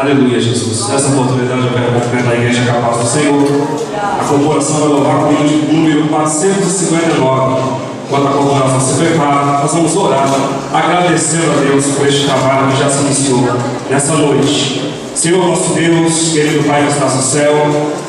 Aleluia, Jesus. Nessa oportunidade eu quero cumprimentar a Igreja Capaz do Senhor. A corporação vai louvar comigo de número 459. Quando a corporação se prepara, nós vamos orar, agradecendo a Deus por este trabalho que já se iniciou nessa noite. Senhor nosso Deus, querido Pai que estás no céu,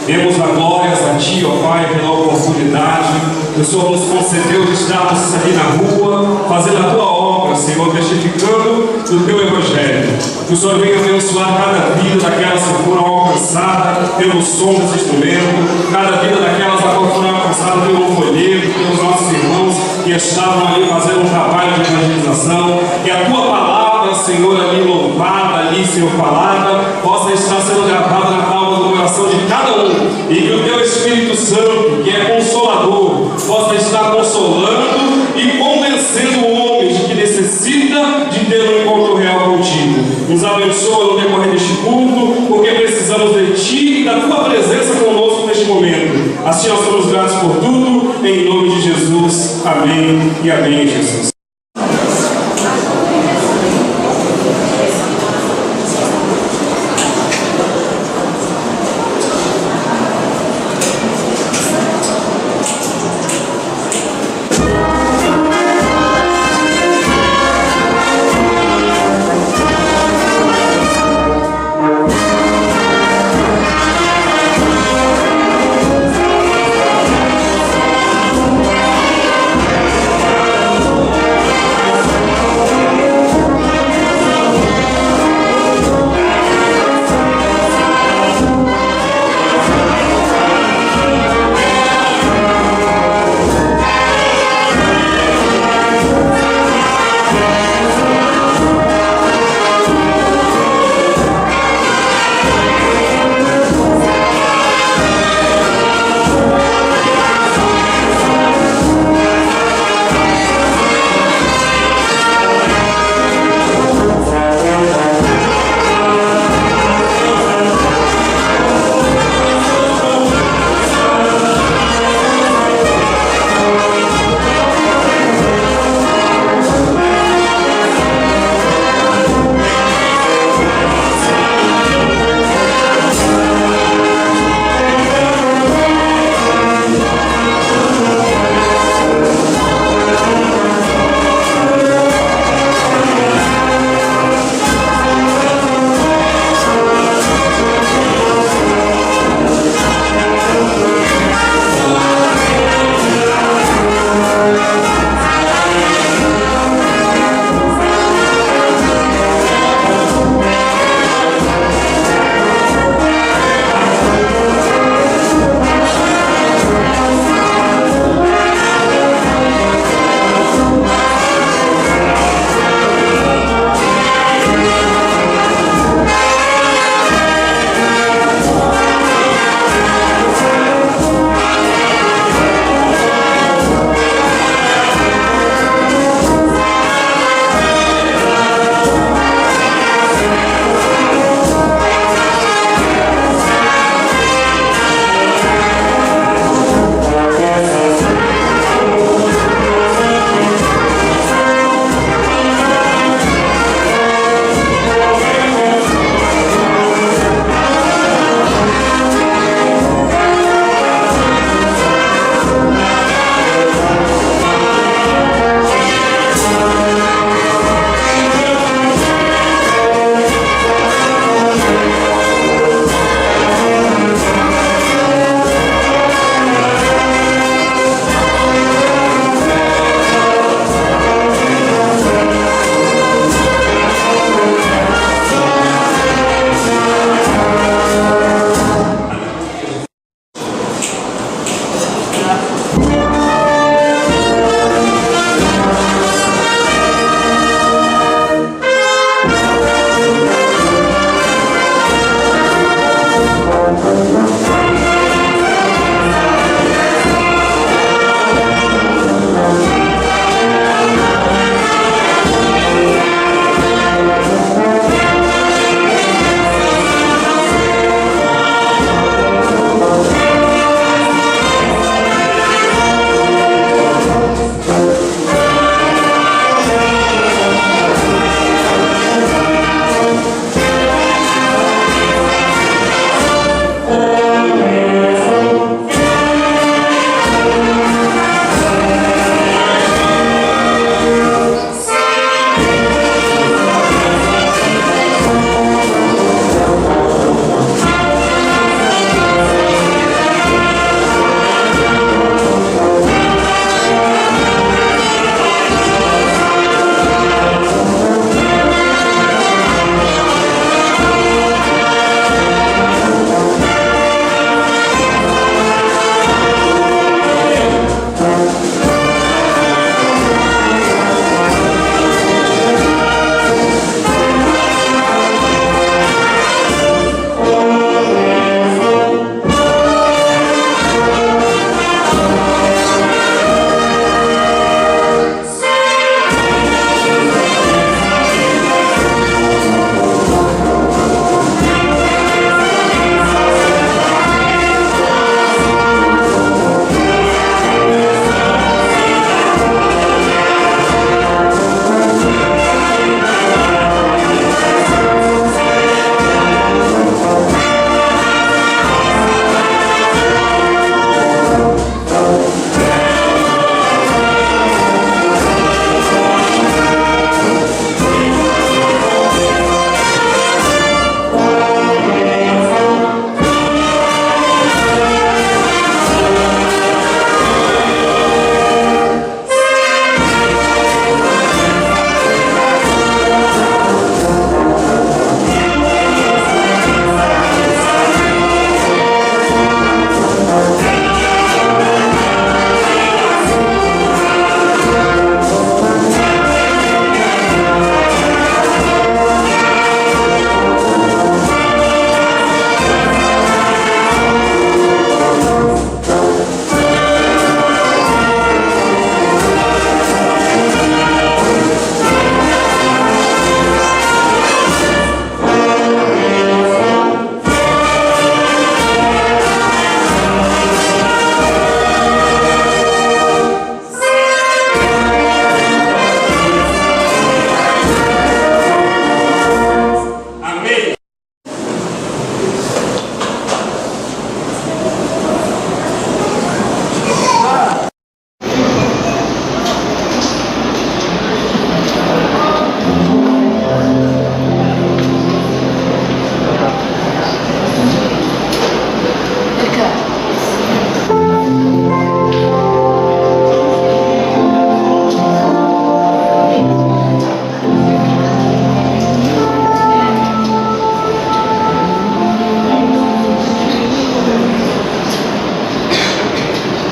demos a glórias a Ti, ó Pai, pela oportunidade que o Senhor nos concedeu de estarmos aqui na rua, fazendo a Tua obra, Senhor, testificando do Teu Evangelho. Que o Senhor venha abençoar cada vida daquelas que foram alcançadas pelo som desse instrumento, cada vida daquelas que foram alcançadas pelo folheto, pelos nossos irmãos que estavam ali fazendo um trabalho de evangelização. Que a Tua palavra, Senhor, ali louvada, ali, Senhor, falada, possa estar sendo gravada na palma do coração de cada um. E que o Teu Espírito Santo, que é consolador, possa estar consolando e convencendo o homem de que necessita de ter um encontro real contigo. Nos abençoa no decorrer deste culto, porque precisamos de Ti e da Tua presença conosco neste momento. Assim nós somos gratos por tudo, em nome de Jesus. Amém e amém, Jesus. Oh,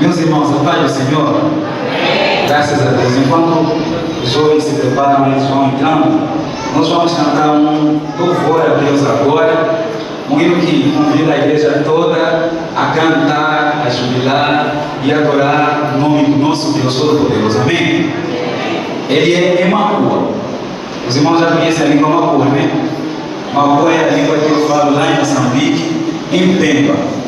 Meus irmãos, a paz do Senhor, graças a Deus. Enquanto os jovens se preparam, eles vão entrando, nós vamos cantar um louvor a Deus agora, um hino que convida a igreja toda a cantar, a jubilar e adorar o nome do nosso Deus Todo-Poderoso. Amém? Ele é Emapua. Os irmãos já conhecem a língua Mapua, né? Mapua é a língua que eu falo lá em Moçambique, em Pemba.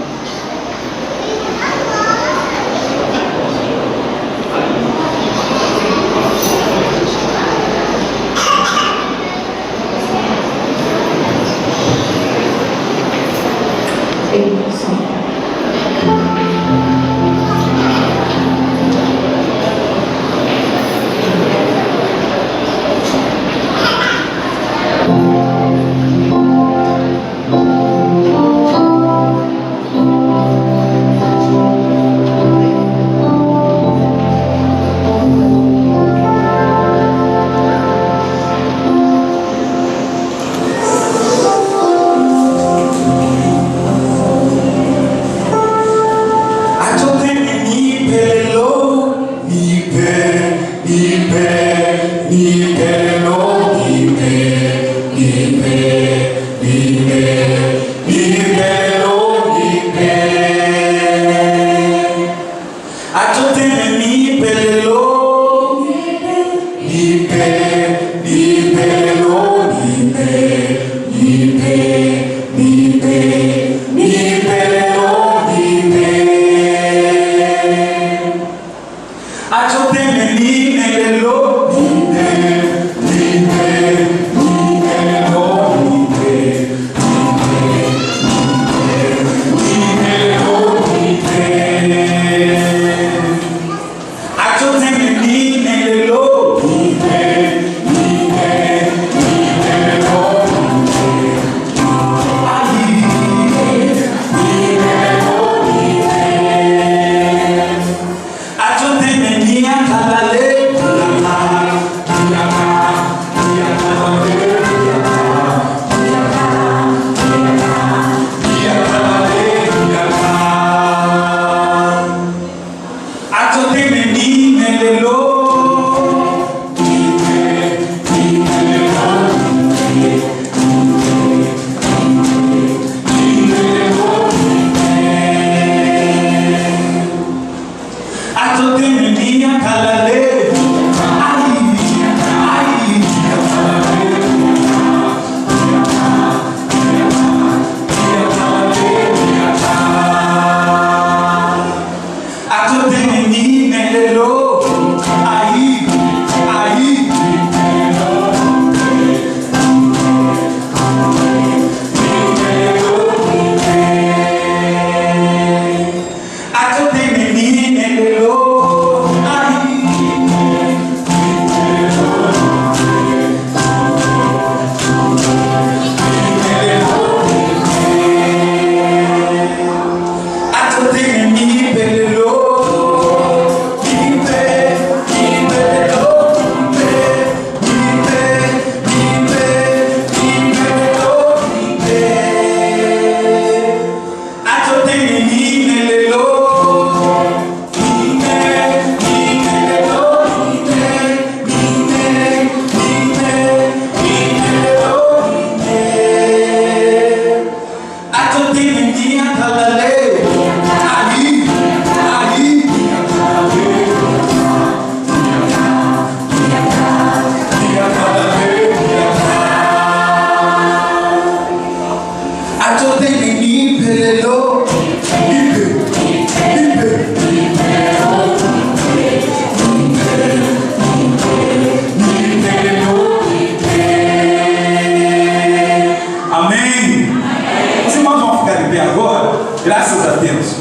Graças a Deus.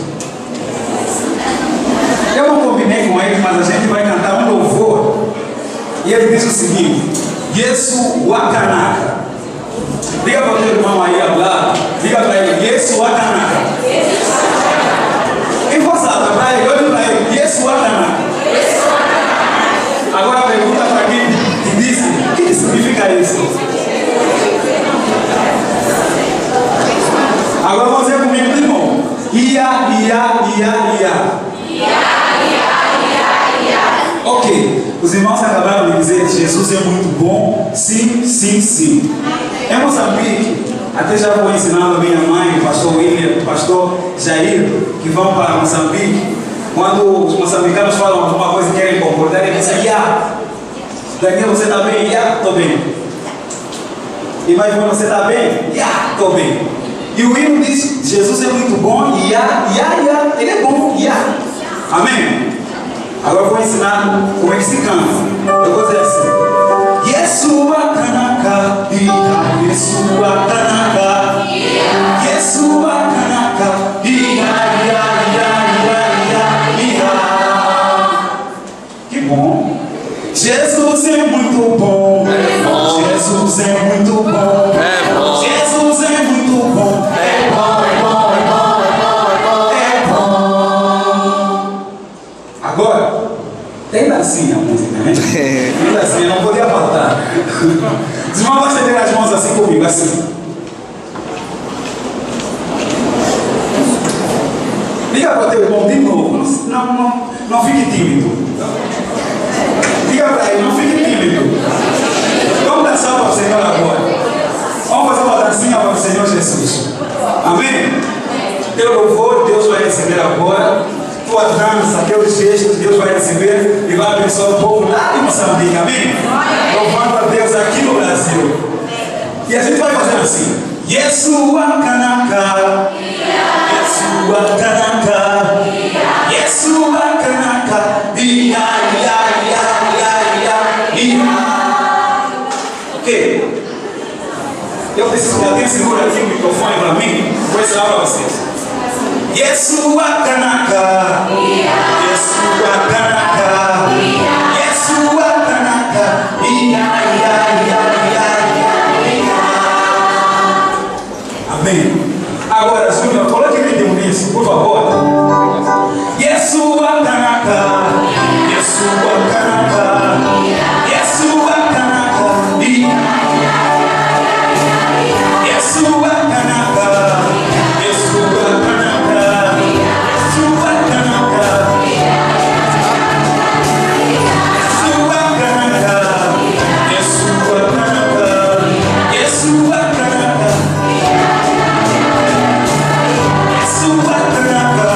Eu não combinei com ele, mas a gente vai cantar um louvor. E ele diz o seguinte: Yesu Wakanaka. Diga para o teu irmão aí ao lado. Diga para ele: Yesu Wakanaka. Em voz alta para ele, olhe para ele: Yesu Wakanaka. Agora pergunta para quem te disse: o que significa isso? Agora vamos dizer comigo, irmão. Ia. Ok, os irmãos acabaram de dizer que Jesus é muito bom. Sim. Em Moçambique, até já vou ensinando a minha mãe, o pastor William, o pastor Jair, que vão para Moçambique. Quando os moçambicanos falam alguma coisa e querem concordar, eles dizem: Ya. Daniel, você está bem? Ya, estou bem. E vai, você está bem? Ya, estou bem. E o hino diz: Jesus é muito bom, ia, ele é bom, ia. Amém? Agora eu vou ensinar como é que se canta. Eu vou dizer assim: Yesu Wakanaka, Yesu Wakanaka, Yesu Wakanaka, que bom. Jesus é muito bom. Jesus é muito bom. Jesus é muito bom. Agora, tem dancinha a música, né? Tem dancinha, não podia faltar. Os irmãos vão estender as mãos assim comigo, assim. Diga para o teu irmão de novo. Não fique tímido. Diga para ele: não fique tímido. Vamos dançar para o Senhor agora. Vamos fazer uma dancinha para o Senhor Jesus. Amém? Teu louvor, Deus vai receber agora. Tua dança, teus gestos, Deus vai receber e vai abençoar o povo lá de Moçambique. Amém? Louvando a Deus aqui no Brasil. E a gente vai fazer assim: Yesu Wakanaka, Yesu Wakanaka, Yesu Wakanaka, Ok? Eu preciso que alguém segura aqui o microfone para mim. Vou ensinar para vocês. Yesu Wakanaka, Yesu Wakanaka, Yesu Wakanaka, Amém. Agora, Júnior, coloque o ritmo nisso, por favor. Yesu Wakanaka, Yesu Wakanaka, Yesu Wakanaka, Yesu Wakanaka, Yesu Wakanaka, Yesu Wakanaka, Yesu Wakanaka, Yesu Wakanaka, Yesu Wakanaka, Yesu Wakanaka.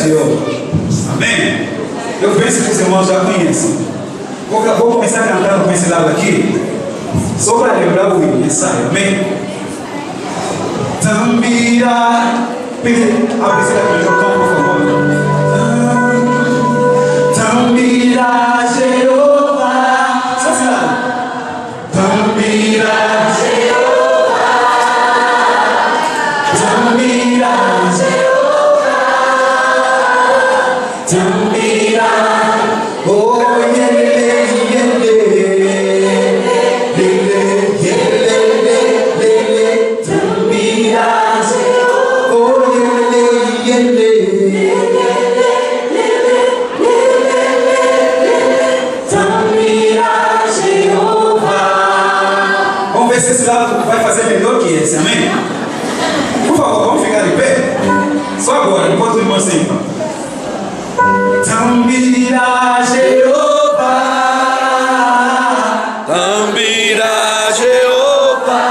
Jeová. Amém? Eu penso que os irmãos já conhecem. Vou começar a cantar com esse lado aqui, só para lembrar o ensaio. Amém? Tambira, a precisa que eu tomo, por favor. Tambira, Jeová. Só esse lado. Tambira, Jeová. Tambira, Jeová. Tambira, oh, esse lado vai fazer melhor que esse, amém? Por favor, vamos ficar de pé? Só agora, enquanto o irmão sempre. Tambira, Jeová. Tambira, Jeová.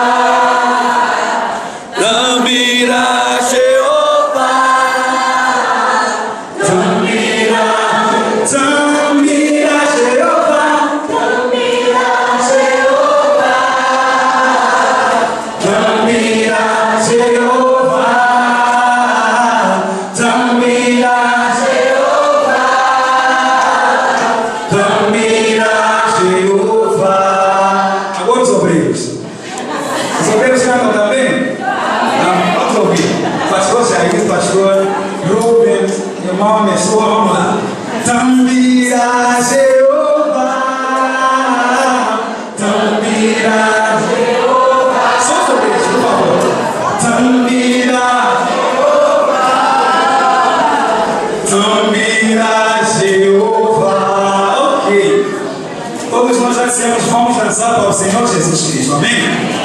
Tambira, Jeová. Tambira, Tambira, Jeová. Tambira, Jeová. Tambira, Jeová. Tambira, Jeová. Tambira, Jeová. Agora os obreiros. Os obreiros cantam também? Vamos ouvir. Pastor Jair, pastor Rubens, irmão Messua, vamos lá. Tambira, Jeová. Tambira, Jeová. Só os obreiros, por favor. Tambira, Jeová. Tambira, Jeová. Ok. Todos nós já dissemos, vamos dançar para o Senhor Jesus Cristo. Amém?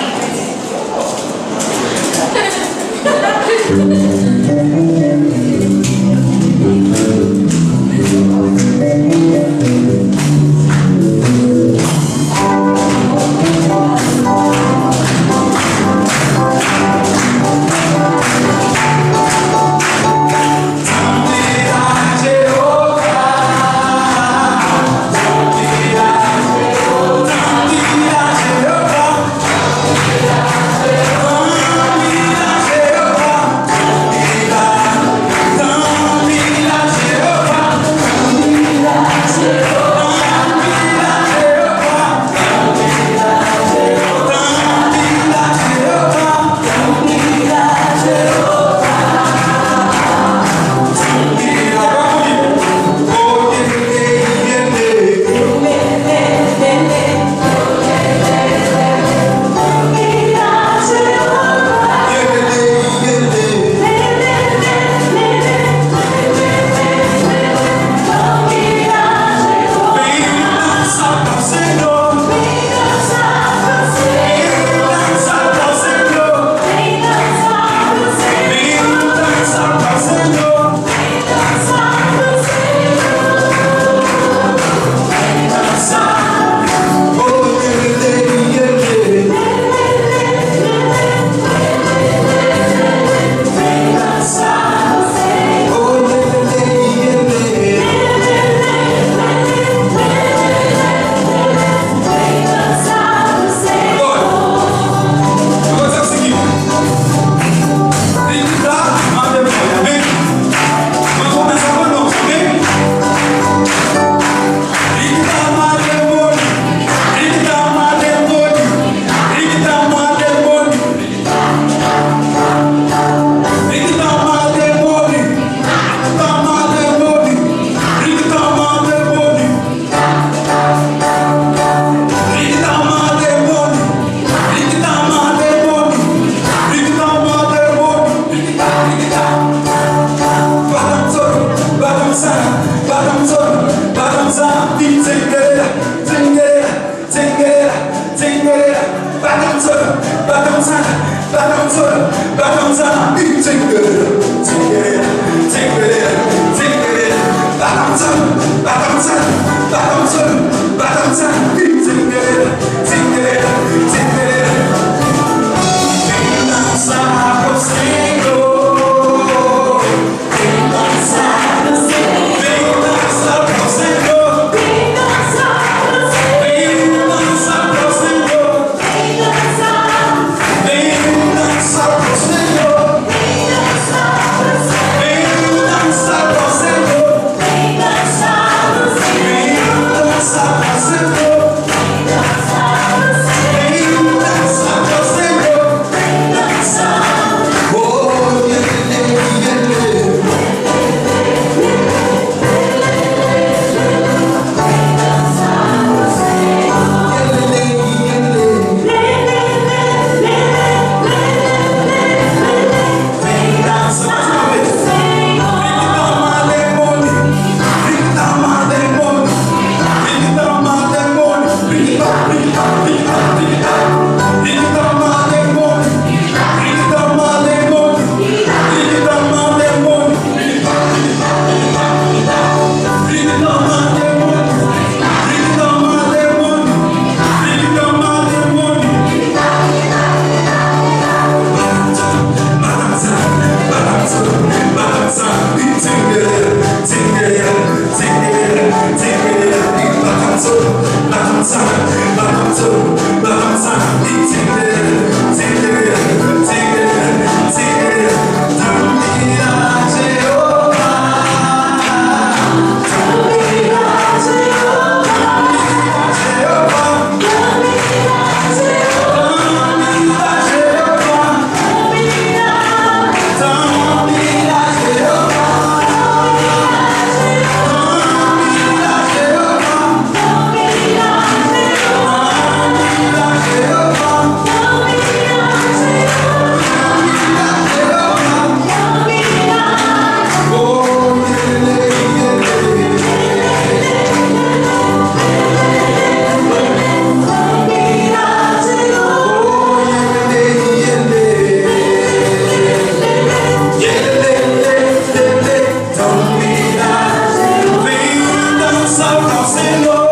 dança pro Senhor.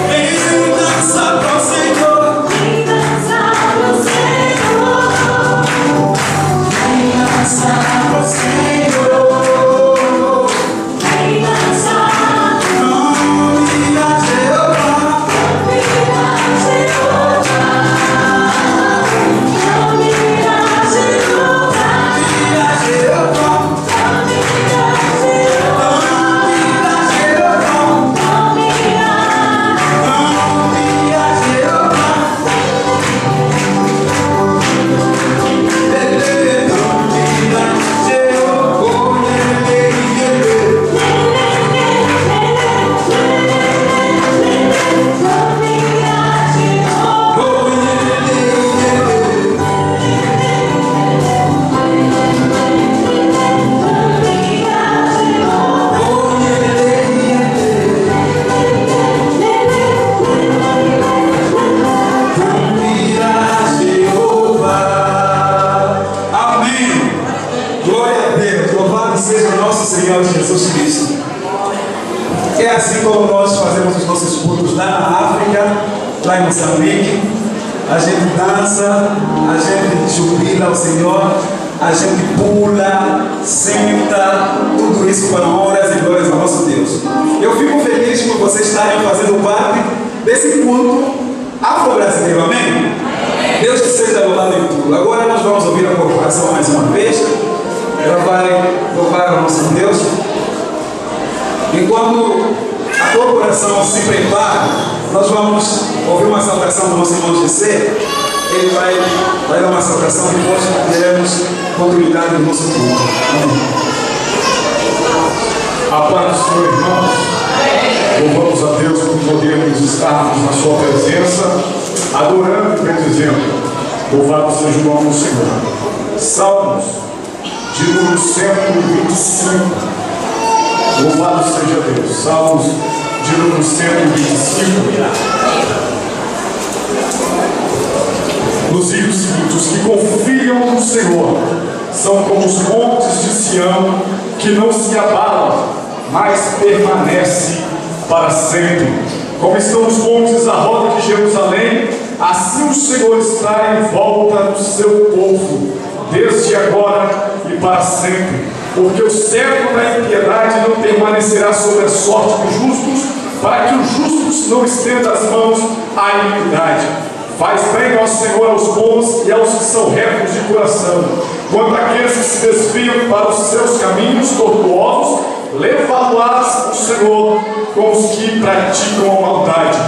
Vem dança pro Senhor. Vem dança pro Senhor. Vem dança pro Senhor. Vem dançar. Nome a Jeová. Nome a Jeová. Nome a Jeová. Nome a Jeová. Senhor Jesus Cristo. É assim como nós fazemos os nossos cultos lá na África, lá em Moçambique. A gente dança, a gente jubila ao Senhor, a gente pula, senta, tudo isso para honras e glórias ao nosso Deus. Eu fico feliz por vocês estarem fazendo parte desse culto afro-brasileiro, amém? Deus que seja louvado em tudo. Agora nós vamos ouvir a corporação mais uma vez. Ela vai louvar o nosso Deus. Enquanto a corporação se prepara, nós vamos ouvir uma saudação do nosso irmão José. Ele vai dar uma saudação e depois teremos continuidade do nosso culto. Amém. A paz do Senhor, irmãos. Louvamos a Deus por podermos estarmos na sua presença, adorando e bendizendo. Louvado seja o nome do Senhor. Salmos de número 125. Louvado seja Deus. Salmos de número 125. Nos diz o seguinte: os que confiam no Senhor são como os montes de Sião, que não se abalam, mas permanece para sempre. Como estão os montes à roda de Jerusalém, assim o Senhor está em volta do seu povo, desde agora e para sempre. Porque o servo da impiedade não permanecerá sobre a sorte dos justos, para que os justos não estendam as mãos à iniquidade. Faz bem nosso Senhor aos bons e aos que são retos de coração. Quanto àqueles que se desviam para os seus caminhos tortuosos, levá-los o Senhor com os que praticam a maldade.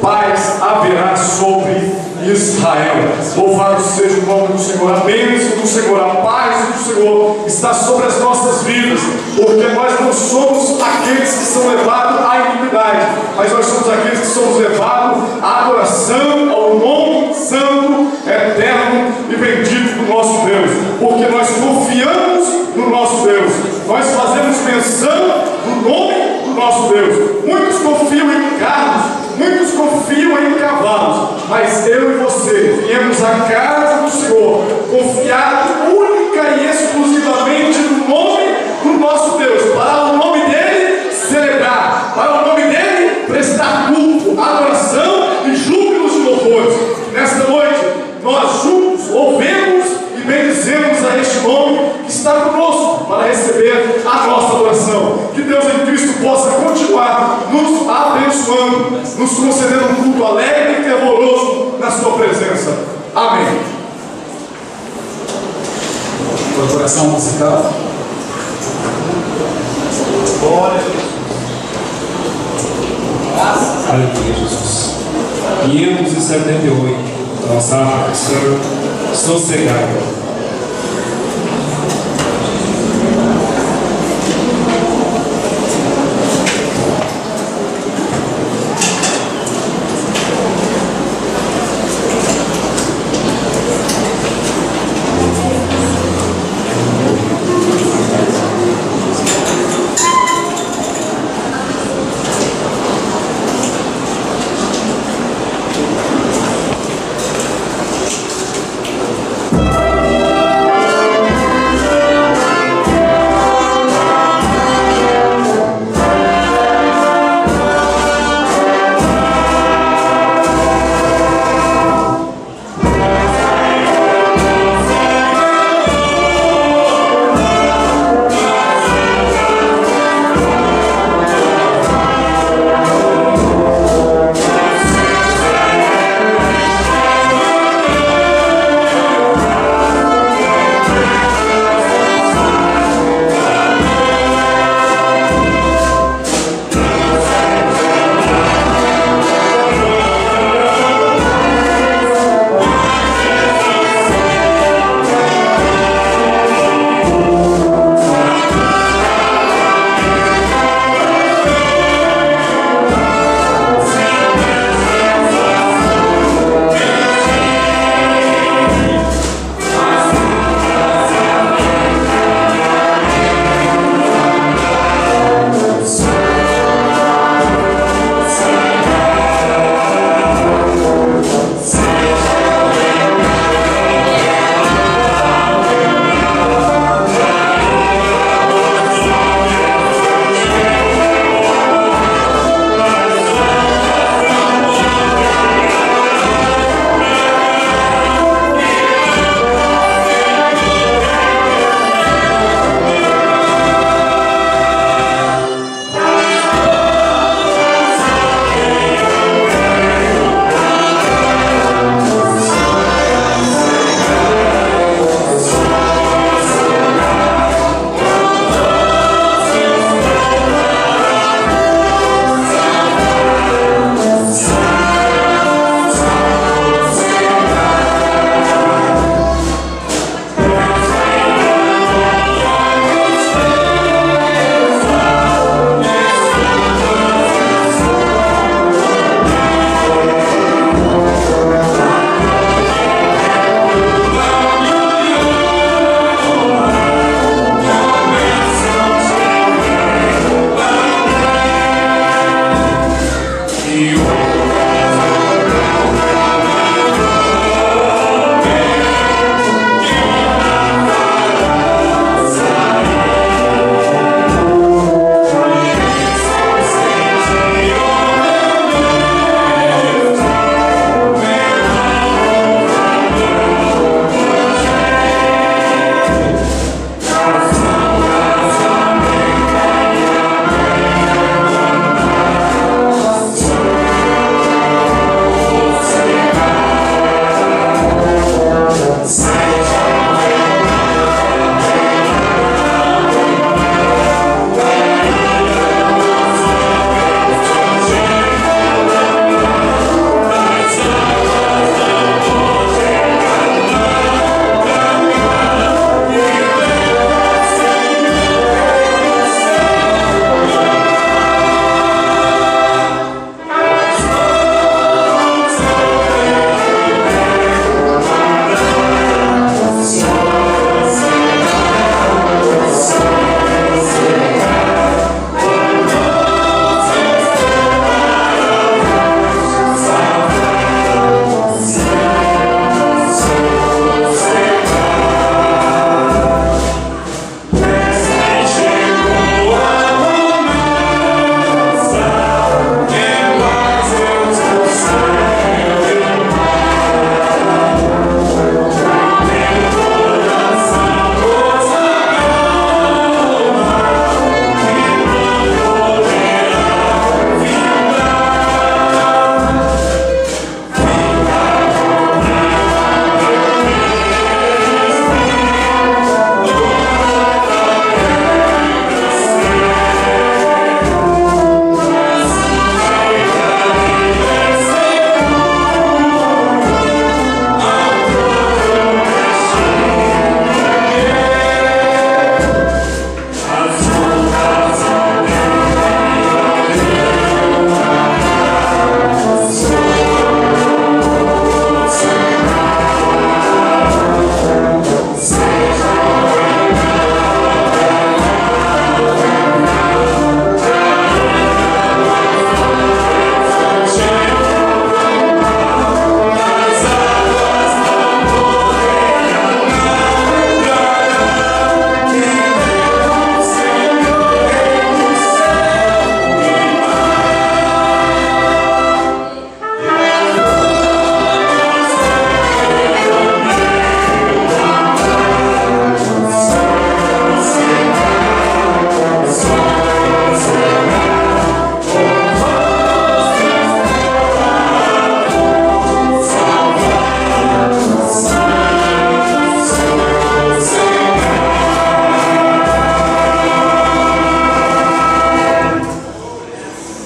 Paz haverá sobre Israel. Louvado seja o nome do Senhor. A bênção do Senhor, a paz do Senhor está sobre as nossas vidas, porque nós não somos aqueles que são levados à iniquidade, mas nós somos aqueles que somos levados à adoração ao nome santo, eterno e bendito do nosso Deus, porque nós confiamos no nosso Deus, nós fazemos menção do nome do nosso Deus. Muitos confiam em carros, muitos confiam em cavalos, mas eu e você viemos à casa do Senhor, confiado única e exclusivamente no nome do nosso Deus, para o nome dele celebrar, para o nome dele prestar culto, adoração e júbilos de louvores. Nesta noite, nós juntos louvemos e bendizemos a este nome que está conosco para receber a nossa adoração. Que Deus em Cristo possa continuar nos abençoando, nos concedendo um culto alegre e fervoroso na sua presença. Amém. Corporação musical. Glória a Deus. Aleluia, Jesus. 578. Nossa canção Sossegado.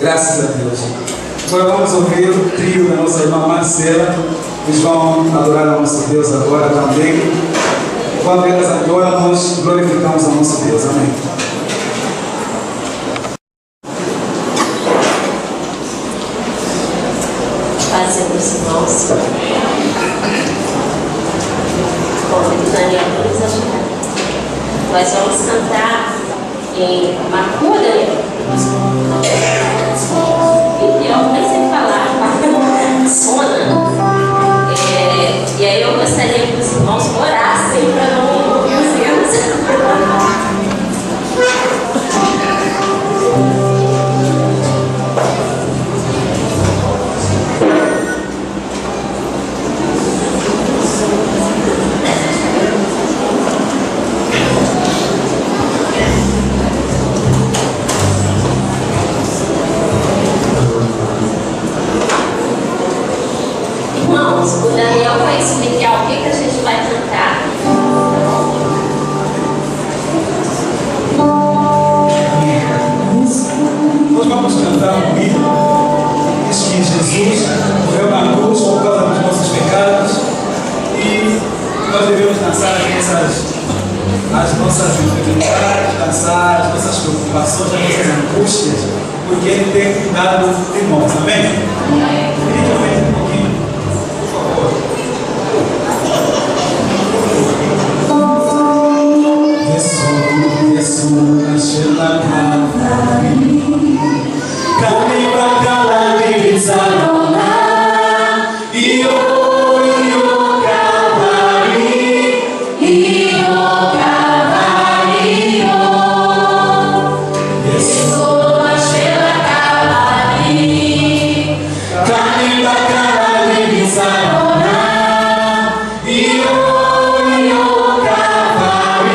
Graças a Deus. Agora vamos ouvir o trio da nossa irmã Marcela. Eles vão adorar o nosso Deus agora também. Quando elas adoram, nós glorificamos o nosso Deus. Amém. Fazemos irmãos. Convido Daniel para nos ajudar. Nós vamos cantar em Macura, né? E eu comecei a falar Sona. E aí eu gostaria que os irmãos orassem para não ouvir os erros. Irmãos, o Daniel vai explicar o que a gente vai cantar. Nós vamos cantar um hino. Diz que Jesus morreu na cruz por causa dos nossos pecados e nós devemos dançar as nossas enfermidades, dançar as nossas preocupações, as nossas angústias, porque Ele tem cuidado de nós. Amém? Amém. Um pouquinho, por favor. Jesus, na Calvary, caminho para Calvary, Sarona, e o Calvary, Jesus, na Calvary, caminho para Calvary, Sarona, e o Calvary,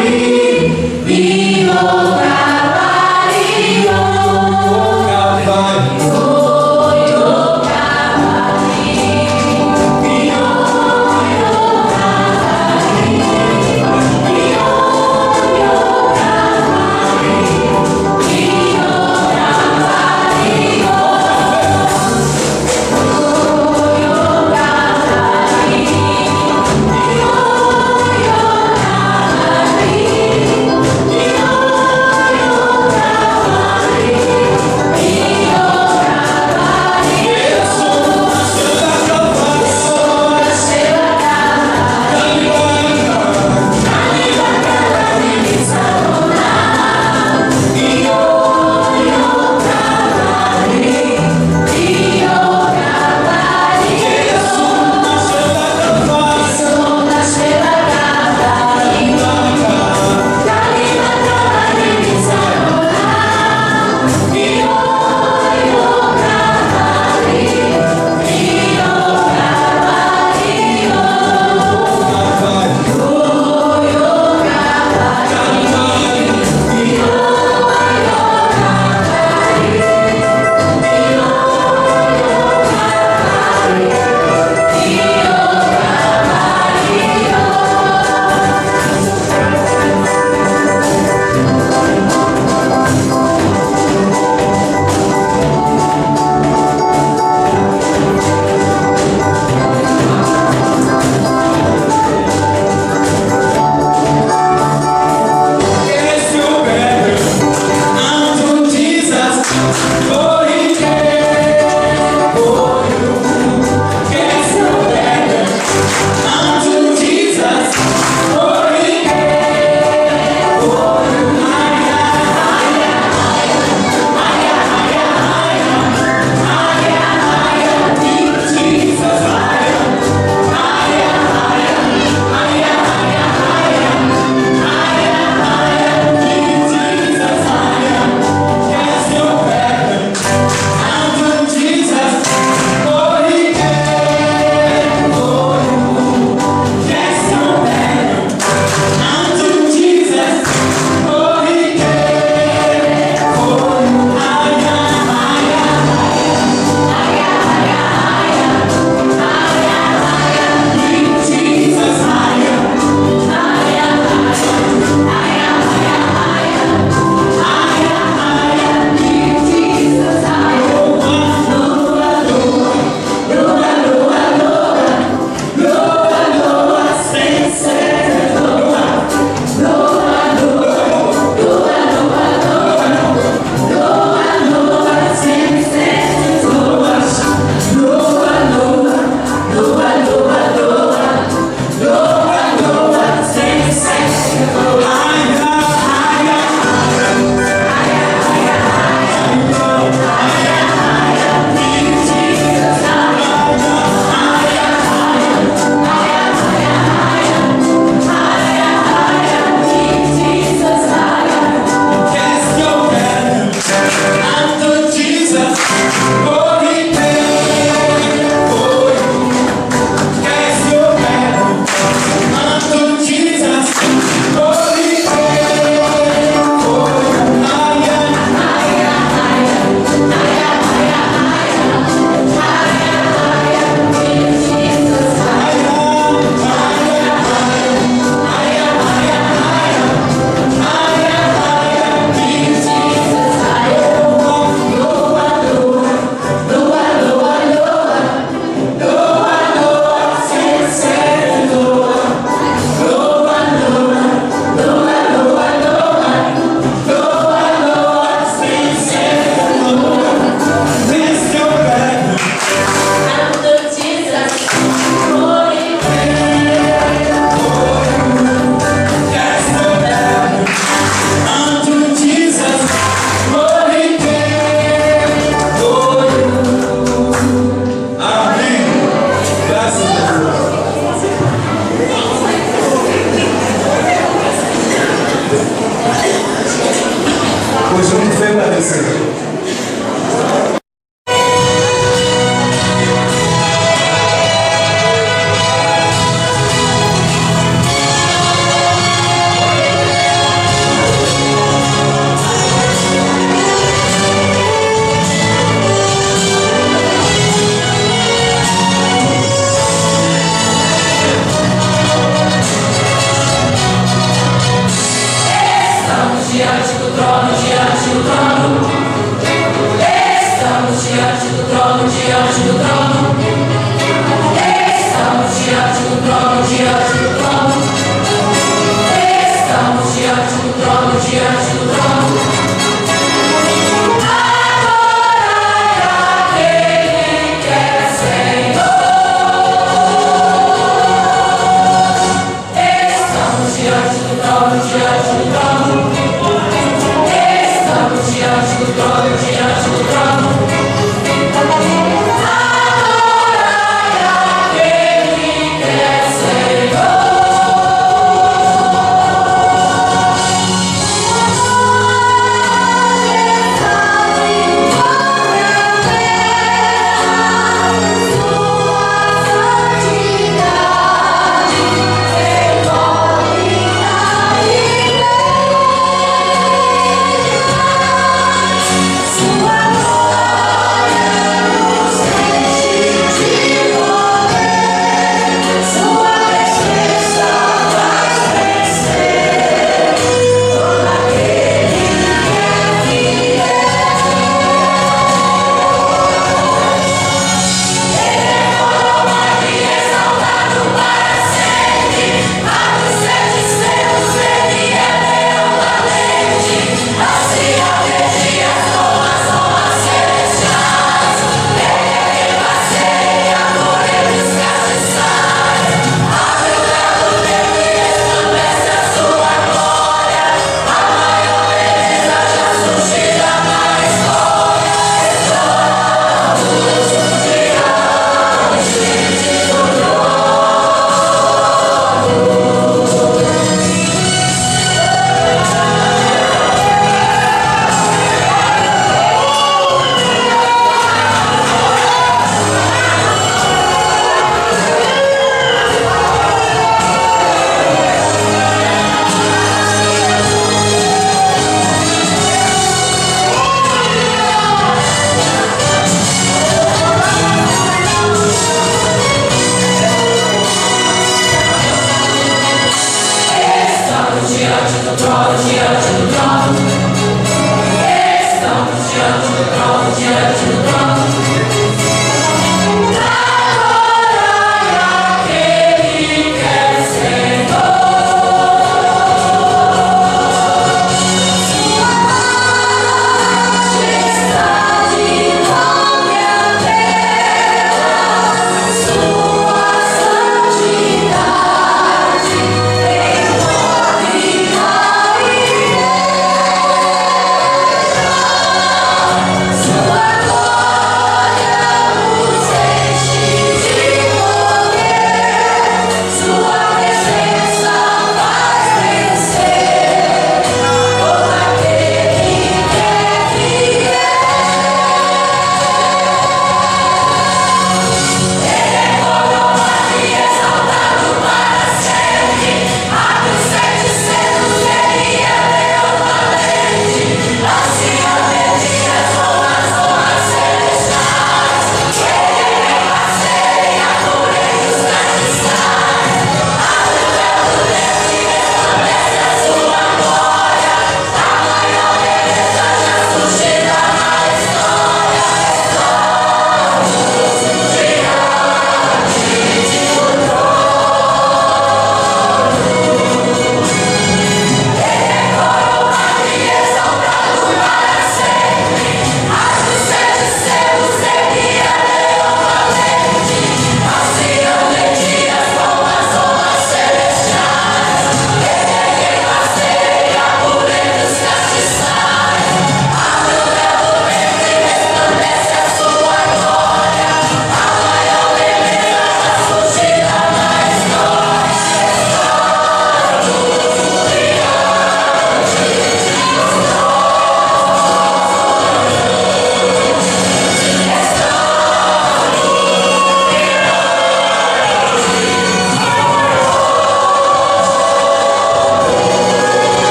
venha descer. Diante do trono, diante do trono. Estamos diante do trono, diante do trono. Estamos diante do trono, diante do trono. Estamos diante do trono, diante do trono. Adorai aquele que é Senhor. Estamos diante do trono, diante do trono. Estamos diante do trono, diante do trono. Adorai aquele que é Senhor. Sua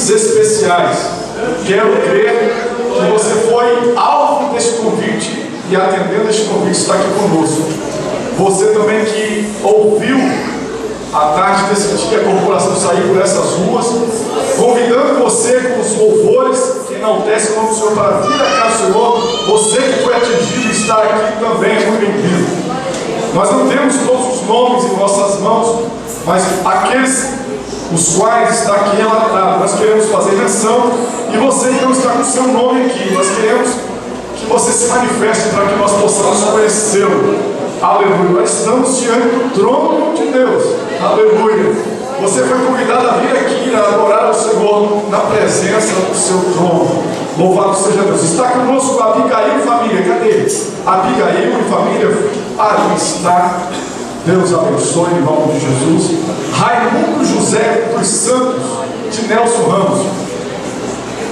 convites especiais. Quero crer que você foi alvo deste convite e atendendo este convite está aqui conosco. Você também que ouviu à tarde desse dia a corporação sair por essas ruas, convidando você com os louvores que enaltecem o nome do Senhor para vir à casa do Senhor. Você que foi atingido e está aqui também é muito bem-vindo. Nós não temos todos os nomes em nossas mãos, mas aqueles os quais está aqui relatado, nós queremos fazer menção, e você que não está com o seu nome aqui, nós queremos que você se manifeste para que nós possamos conhecê-lo. Aleluia. Nós estamos diante do trono de Deus. Aleluia. Você foi convidado a vir aqui a adorar o Senhor na presença do seu trono. Louvado seja Deus. Está conosco Abigail e família. Cadê? Abigail e família. Ali está. Deus abençoe em nome de Jesus. Raimundo José dos Santos de Nelson Ramos.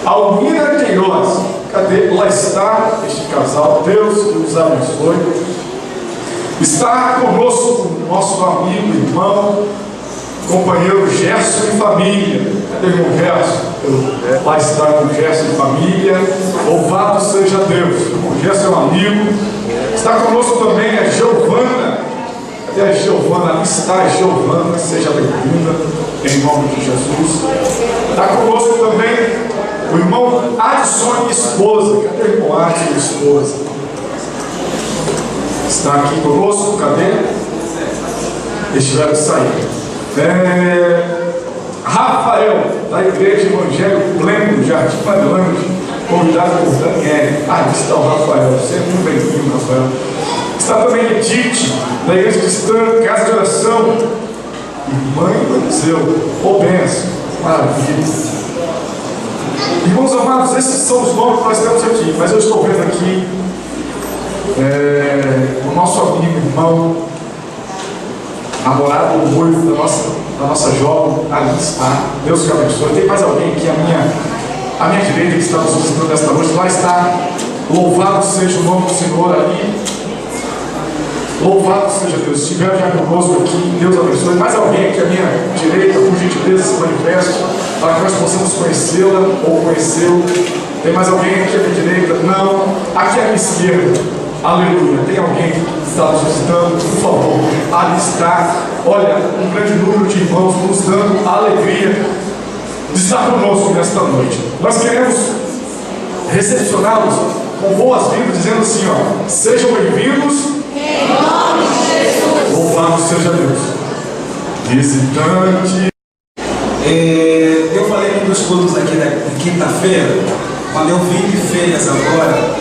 Almira Queiroz. Cadê? Lá está este casal. Deus os abençoe. Está conosco o nosso amigo, irmão, companheiro Gerson e família. Cadê o irmão Gerson? Lá está com o Gerson e família. Louvado seja Deus. O irmão Gerson é um amigo. Está conosco também a Giovana. Cadê a Giovana? Ali está a Giovana. Seja bem-vinda em nome de Jesus. Está conosco também o irmão Adson e esposa. Cadê o irmão Adson e esposa? Está aqui conosco, cadê? Estiveram sair. Rafael, da Igreja Evangélica Pleno do Jardim Madelange, convidado por Daniel. Ali está o Rafael, você é muito bem-vindo, Rafael. Está também Edith, da Igreja Cristã, Casa de Oração, irmã Eliseu, ô benção, maravilha. Irmãos amados, esses são os nomes que nós temos aqui, mas eu estou vendo aqui o nosso amigo, irmão, namorado, o noivo da nossa jovem, ali está. Deus te abençoe. Tem mais alguém aqui à minha direita que está nos visitando nesta noite? Lá está. Louvado seja o nome do Senhor ali. Louvado seja Deus. Se estiver já conosco aqui, Deus abençoe. Mais alguém aqui à minha direita, por gentileza, se manifeste para que nós possamos conhecê-la ou conhecê-lo. Tem mais alguém aqui à minha direita? Não. Aqui à minha esquerda. Aleluia. Tem alguém que está nos visitando? Por favor. Ali está. Olha, um grande número de irmãos nos dando a alegria de estar conosco nesta noite. Nós queremos recepcioná-los com boas-vindas, dizendo assim, ó, sejam bem-vindos em nome de Jesus. Louvado seja Deus. Visitante. Eu falei nos cultos aqui da quinta-feira, quando eu vim de férias agora,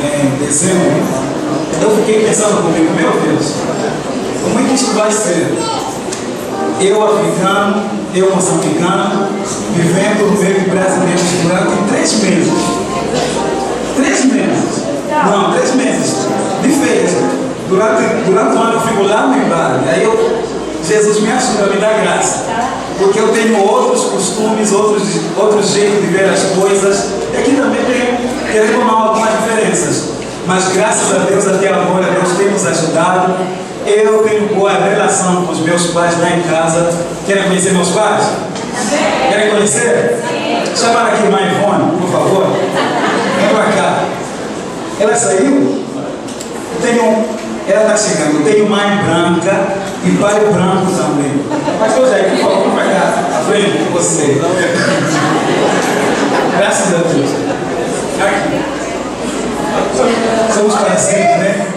em dezembro, eu fiquei pensando comigo, meu Deus, como é que isso vai ser? Eu africano, eu moçambicano, vivendo no meio de brasileiros durante 3 meses. 3 meses. Não, 3 meses. De férias. Durante o ano eu fico lá no Ibari. Aí Jesus me ajuda, me dá graça. Porque eu tenho outros costumes, outros jeitos de ver as coisas. E aqui também tem, querendo ou não, algumas diferenças. Mas graças a Deus, até agora, Deus tem nos ajudado. Eu tenho boa relação com os meus pais lá em casa. Querem conhecer meus pais? Querem conhecer? Chamar aqui irmã Ivone, por favor. Vem pra cá. Ela saiu? Ela está chegando. Eu tenho mãe branca e pai branco também. Mas hoje aí, por favor, vem pra cá. À frente de você. Graças a Deus. Aqui. Somos parecidos, né?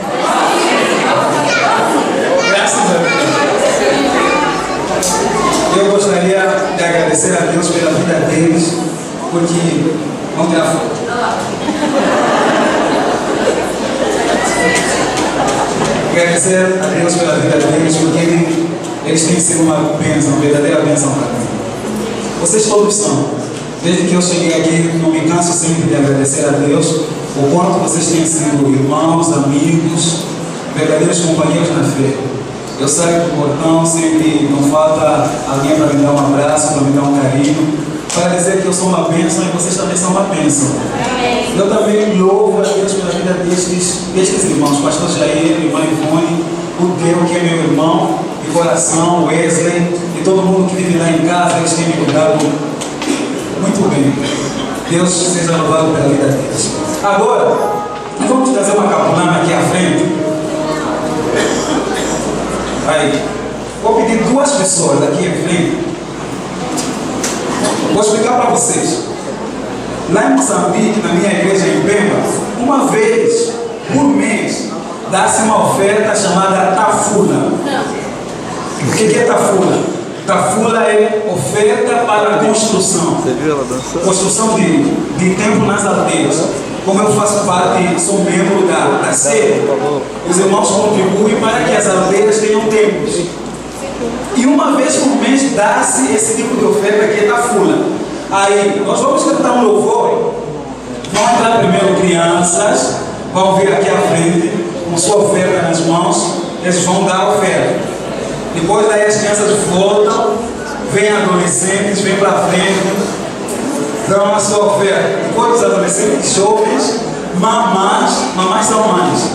Graças a Deus. Eu gostaria de agradecer a Deus pela vida deles, porque vamos tirar foto. Agradecer a Deus pela vida deles, porque eles têm sido uma bênção, uma verdadeira bênção para mim. Vocês todos são. Desde que eu cheguei aqui, não me canso sempre de agradecer a Deus o quanto vocês têm sido irmãos, amigos, verdadeiros companheiros na fé. Eu saio do portão, sempre não falta alguém para me dar um abraço, para me dar um carinho, para dizer que eu sou uma bênção e vocês também são uma bênção. Eu também louvo a Deus pela vida destes irmãos, pastor Jair, irmã Ivone, o Deus que é meu irmão de coração, Wesley, e todo mundo que vive lá em casa, eles têm me cuidado Muito bem. Deus seja louvado pela vida deles. Agora, nós vamos trazer uma capulana aqui à frente. Aí, vou pedir duas pessoas aqui em frente. Vou explicar para vocês. Lá em Moçambique, na minha igreja em Pemba, uma vez por mês, dá-se uma oferta chamada tafula. O que é tafula? Tafula é oferta para a construção. Você viu ela dançando? Construção de templo nas aldeias. Como eu faço parte, sou membro da sede, os irmãos contribuem para que as aldeias tenham templos. E uma vez por mês dá-se esse tipo de oferta que é tafula. Aí, nós vamos cantar um louvor. Vão entrar primeiro crianças, vão vir aqui à frente, com sua oferta nas mãos, eles vão dar a oferta. Depois daí as crianças voltam, vêm adolescentes, vêm para frente, dão a sua oferta. Depois dos adolescentes, jovens, mamães são mães,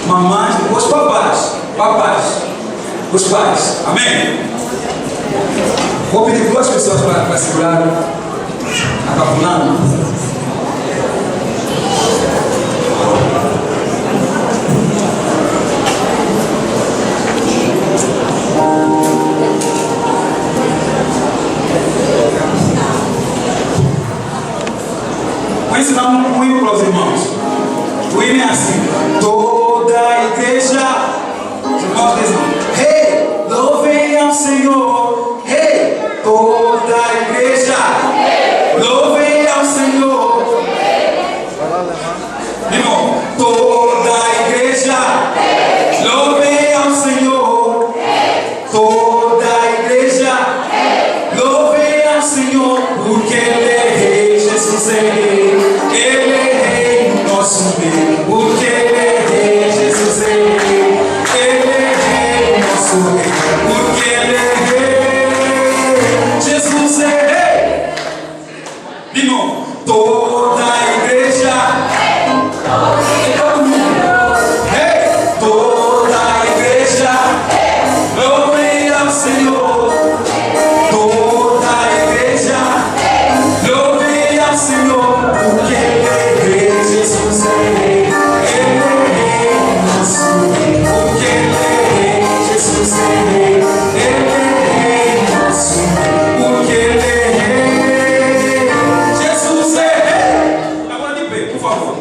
mamães, depois papais, os pais. Amém? Vou pedir duas pessoas para segurar a capulana. Vou ensinar um hino para os irmãos. O hino é assim: toda a igreja, os irmãos dizem, hey, louvem ao Senhor. Hey, toda a igreja, louvem ao Senhor. De novo, toda a igreja, louvem ao Senhor. Toda a igreja, louvem ao Senhor, porque Ele é Rei, Jesus é Rei. Ele é Rei no nosso meio, porque Ele é Rei, Jesus é Rei. Ele é Rei no nosso meio, porque Ele é Rei, Jesus é Rei. De novo, toda a igreja, todo mundo, Rei, toda a igreja, louvem ao Senhor. Toda a igreja, louvem ao Senhor, porque Ele é Rei, Jesus é Rei. Ele é Rei nosso Rei, porque Ele é Rei, Jesus é Rei. Ele é Rei nosso Rei, porque Ele é Rei, Jesus é Rei. Agora de pé, por favor.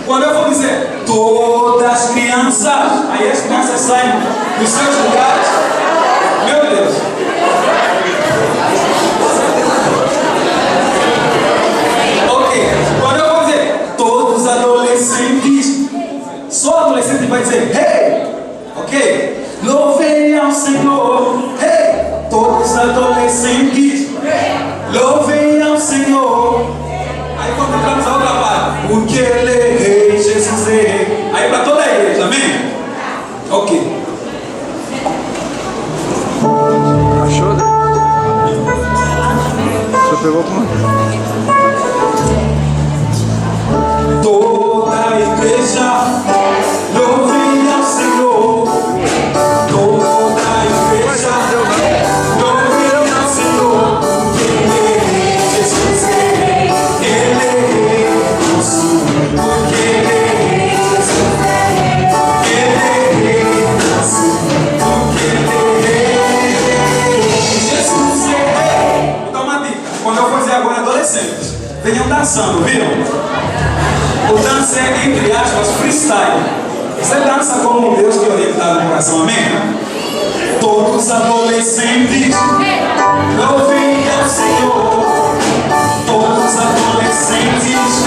Quando eu vou dizer todas as crianças, aí as crianças saem dos seus lugares. Meu Deus. Ok, quando eu vou dizer todos os adolescentes, só adolescente vai dizer hey, ok? Louvem ao Senhor, hey, todos os adolescentes, louvem ao Senhor. Aí quando entramos a outra parte, porque Ele é Rei, Jesus é Rei. Aí para toda a igreja, amém? Ok. Achou, né? Você pegou com Toda a igreja, louvem ao Senhor. Toda a igreja, louvem ao Senhor. Porque Ele é Rei, Jesus é Rei. Ele é Rei nosso, porque Ele é Rei, Jesus é Rei. Ele é Rei nosso, porque Ele é Rei, Jesus é Rei. Vou dar uma dica. Quando eu fazer agora adolescentes, venham dançando, viram? O dança é, entre aspas, freestyle. Você dança como um Deus que orienta no coração, amém? Todos os adolescentes, louvem ao Senhor. Todos os adolescentes,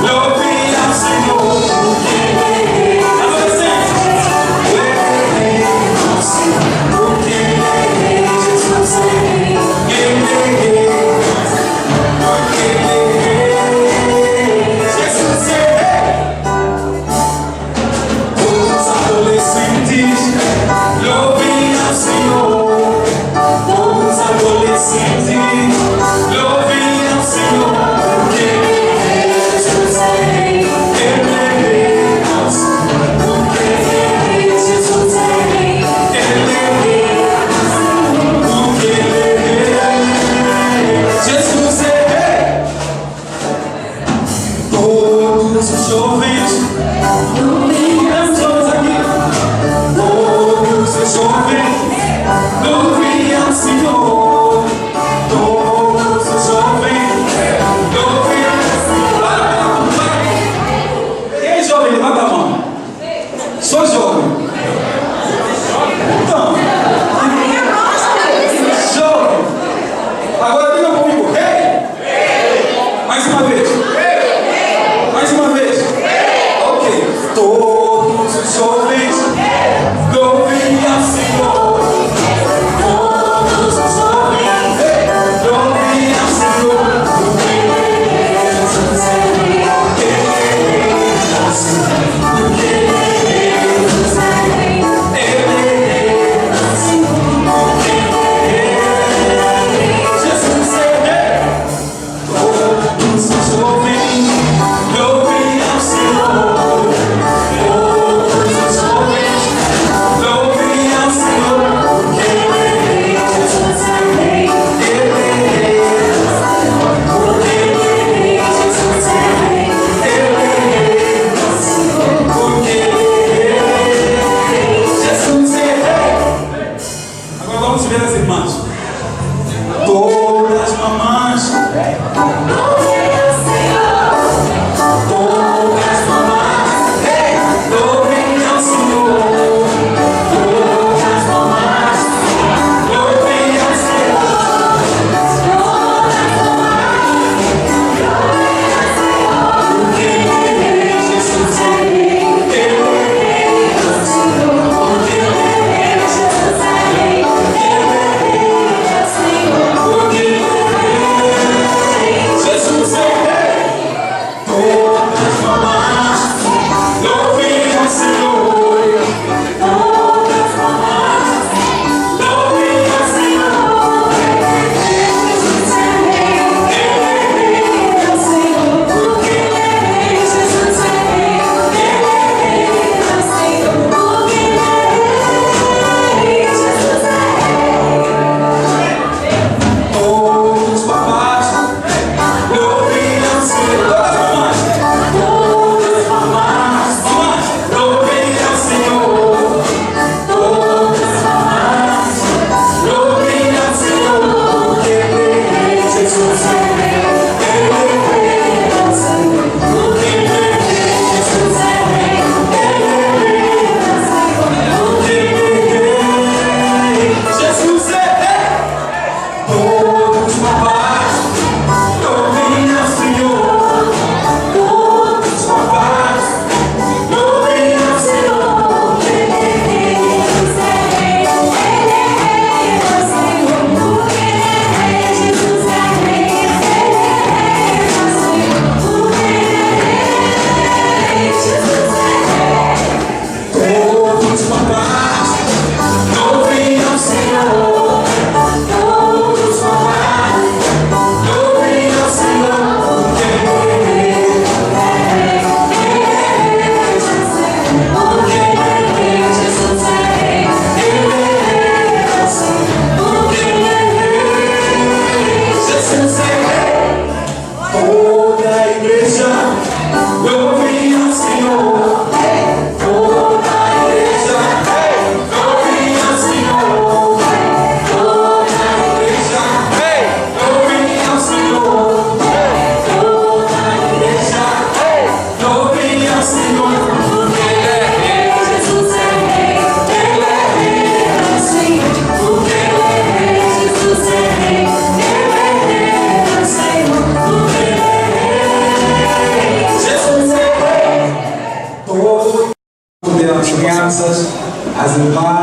louvem ao Senhor. Porque Ele é Rei. Adolescentes, Ele é Rei nosso, porque Ele é Rei, Jesus é Rei. Ele é Rei, porque Ele é Rei, Jesus é Rei. Todos os adolescentes, louvem ao Senhor. Todos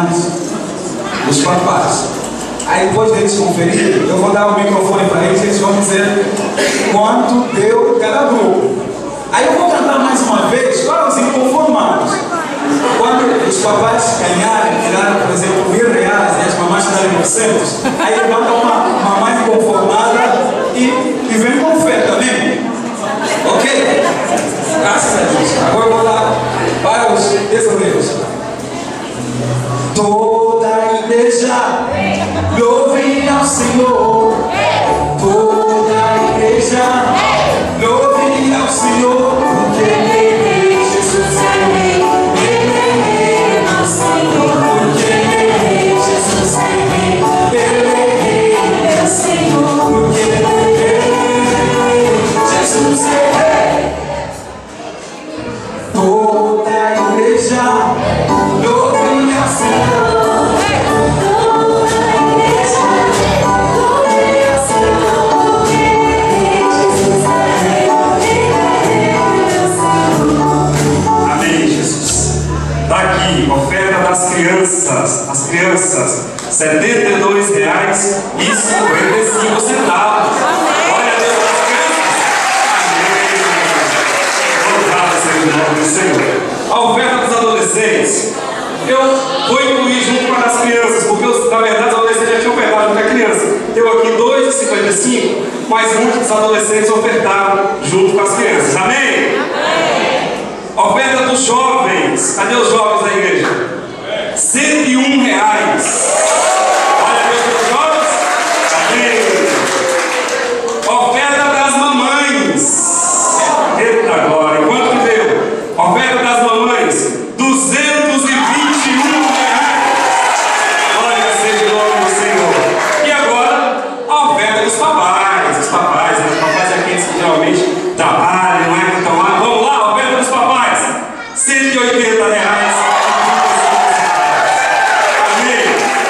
mamães, os papais. Aí depois deles conferir, eu vou dar o microfone para eles, eles vão dizer quanto deu cada grupo. Aí eu vou cantar mais uma vez para os inconformados. Quando os papais ganharem, tiraram, por exemplo, R$1.000 e as mamães tirarem 900, aí levanta uma mamãe inconformada e vem com oferta, amém? Ok? Graças a Deus. Agora eu vou dar para os tesoureiros. Toda a igreja louve ao Senhor. Toda a igreja louve ao Senhor. Porque Ele é Jesus, Ele é nosso Senhor. Porque Ele é Jesus, Ele é Senhor. Porque Ele é Jesus, toda a igreja louve ao Senhor. Oferta das crianças, as crianças, R$72,55. Olha Deus das crianças. Amém. Louvado seja o nome do Senhor. A oferta dos adolescentes, eu vou incluir junto com as crianças, porque na verdade os adolescentes já tinham ofertado junto com a criança. Deu aqui R$2,55, mas muitos adolescentes ofertaram junto com as crianças. Amém? Oferta dos jovens. Cadê os jovens da igreja? R$101. Olha a Deus dos jovens. Amém. Oferta das mamães. Eita glória. Quanto que deu? Oferta das mamães. R$221. Glória seja o nome do Senhor. E agora, a oferta dos papais. Os papais é aqueles que geralmente trabalham, não é? Que estão lá. Vamos lá, a oferta dos papais. R$180. Amém.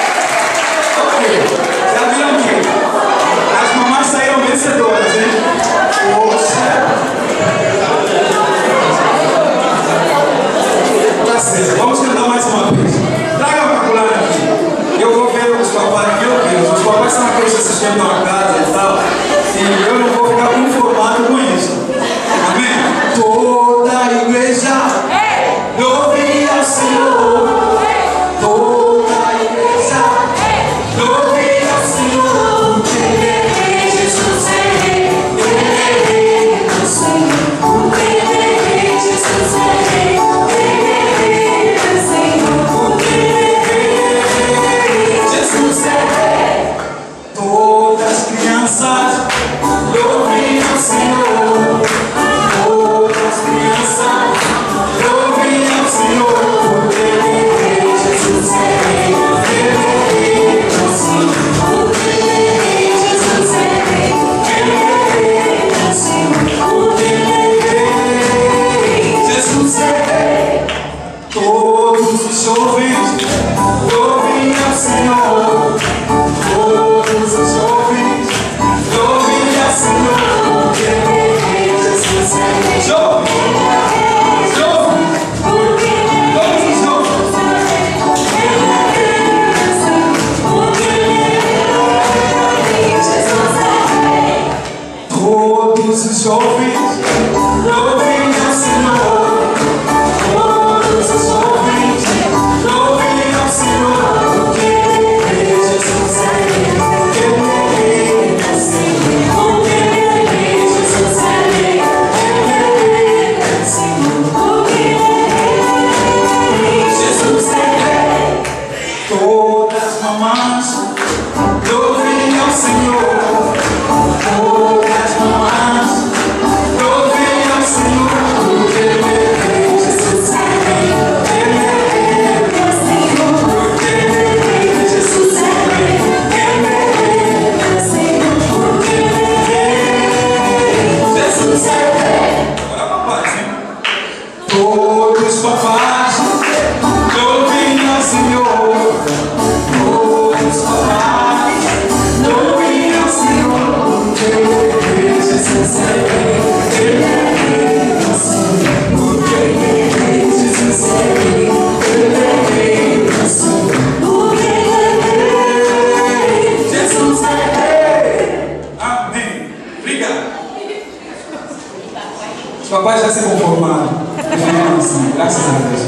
já se conformaram. É assim, graças a Deus.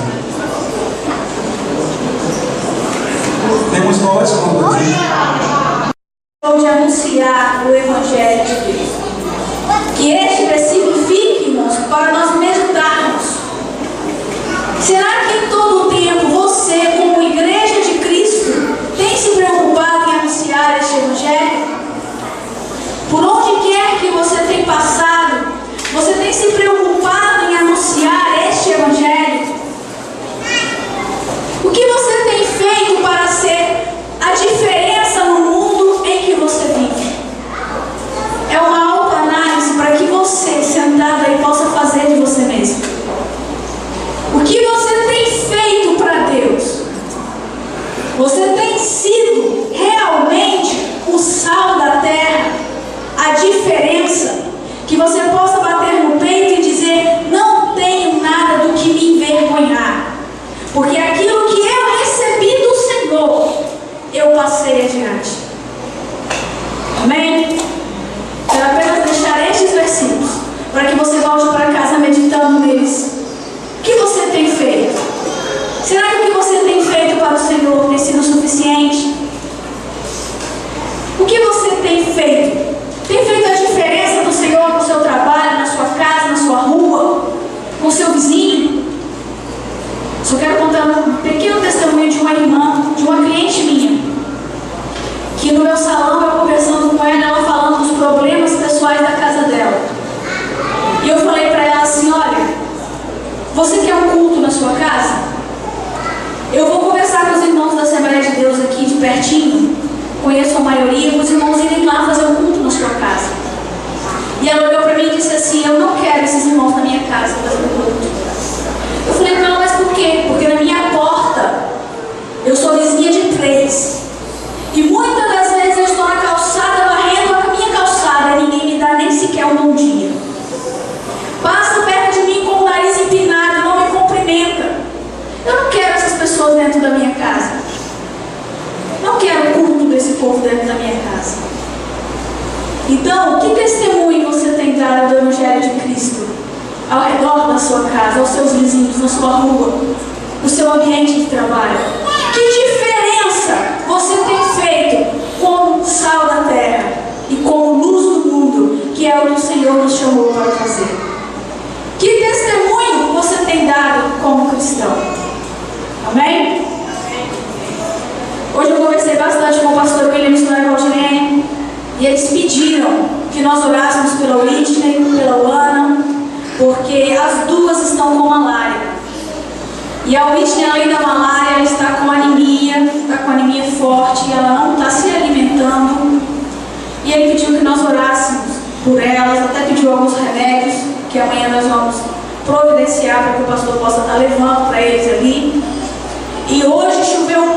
Temos uma ótima notícia. De anunciar o Evangelho de Deus. Que este versículo fique, irmãos, para nós meditarmos. Será que em todo o tempo você, como igreja de Cristo, tem se preocupado em anunciar este Evangelho? Por onde quer que você tenha passado, você tem se preocupado em anunciar este Evangelho? O que você tem feito para ser a diferença no mundo em que você vive? É uma autoanálise para que você, sentado aí, possa fazer de você mesmo. O que você tem feito para Deus? Você tem sido realmente o sal da terra, a diferença, que você possa bater no peito e dizer: não tenho nada do que me envergonhar, porque aquilo que eu recebi do Senhor, eu passei adiante. Amém? Quero apenas deixar estes versículos para que você volte para casa meditando neles. O que você tem feito? Será que o que você tem feito para o Senhor tem sido suficiente? O que você tem feito? Tem feito a diferença do Senhor no seu trabalho, na sua casa, na sua rua, com o seu vizinho? Só quero contar um pequeno testemunho de uma irmã, de uma cliente minha, que no meu salão, eu conversando com ela falando dos problemas pessoais da casa dela. E eu falei para ela assim: olha, você quer um culto na sua casa? Eu vou conversar com os irmãos da Assembleia de Deus aqui de pertinho, conheço a maioria, para os irmãos irem lá fazer um culto na sua casa. E ela olhou para mim e disse assim: eu não quero esses irmãos na minha casa fazendo culto. Eu falei para ela: mas por quê? Porque na minha porta, eu sou vizinha de 3. E muitas das vezes eu estou na calçada, varrendo a minha calçada, e ninguém me dá nem sequer um bom dia. Passa perto de mim com o nariz empinado, não me cumprimenta. Eu não quero essas pessoas dentro da minha casa. Não quero o culto desse povo dentro da minha casa. Então, que testemunho você tem dado do Evangelho de Cristo ao redor da sua casa, aos seus vizinhos, na sua rua, no seu ambiente de trabalho? Que diferença você tem feito como sal da terra e como luz do mundo, que é o que o Senhor nos chamou para fazer? Que testemunho você tem dado como cristão? Amém? Hoje eu conversei bastante com o pastor William e a Valdinei, e eles pediram que nós orássemos pela Whitney, pela Luana, porque as duas estão com malária. E a Whitney, além da malária, ela está com anemia forte, e ela não está se alimentando. E ele pediu que nós orássemos por elas, até pediu alguns remédios, que amanhã nós vamos providenciar para que o pastor possa estar levando para eles ali. E hoje choveu